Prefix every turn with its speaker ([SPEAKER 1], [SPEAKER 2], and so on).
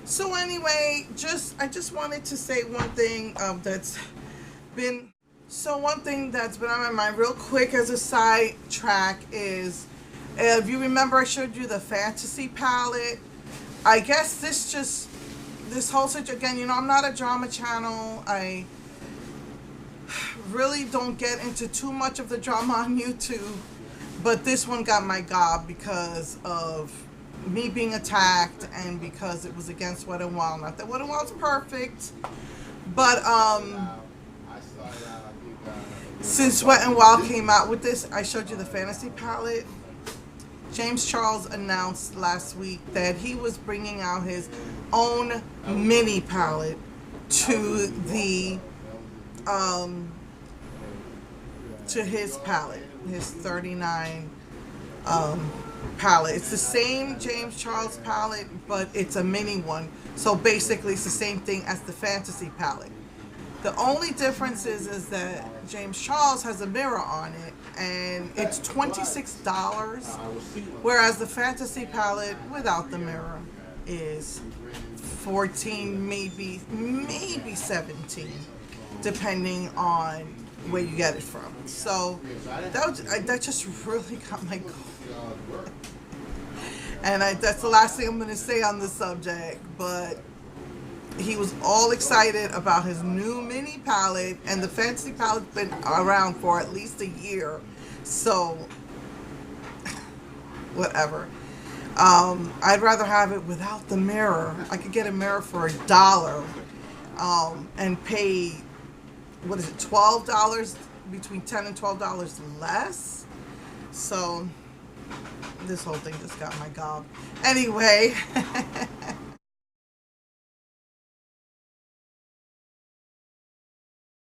[SPEAKER 1] So anyway, I just wanted to say one thing been one thing that's been on my mind real quick as a side track is, if you remember, I showed you the fantasy palette. I guess this whole situation again. I'm not a drama channel. I really don't get into too much of the drama on YouTube, but this one got my gob because of me being attacked and because it was against Wet and Wild. Not that Wet and Wild's perfect, but since Wet and Wild came out with this, I showed you the fantasy palette. James Charles announced last week that he was bringing out his own mini palette to the to his palette, his 39 palette. It's the same James Charles palette, but it's a mini one. So basically it's the same thing as the fantasy palette. The only difference is that James Charles has a mirror on it, and it's $26, whereas the fantasy palette without the mirror is 14, maybe 17, depending on where you get it from. So that just really got my goal. And that's the last thing I'm going to say on the subject, but he was all excited about his new mini palette, and the fantasy palette's been around for at least a year, so whatever. I'd rather have it without the mirror. I could get a mirror for $1 and pay, what is it, $12, between $10 and $12 less. So this whole thing just got my gob. Anyway,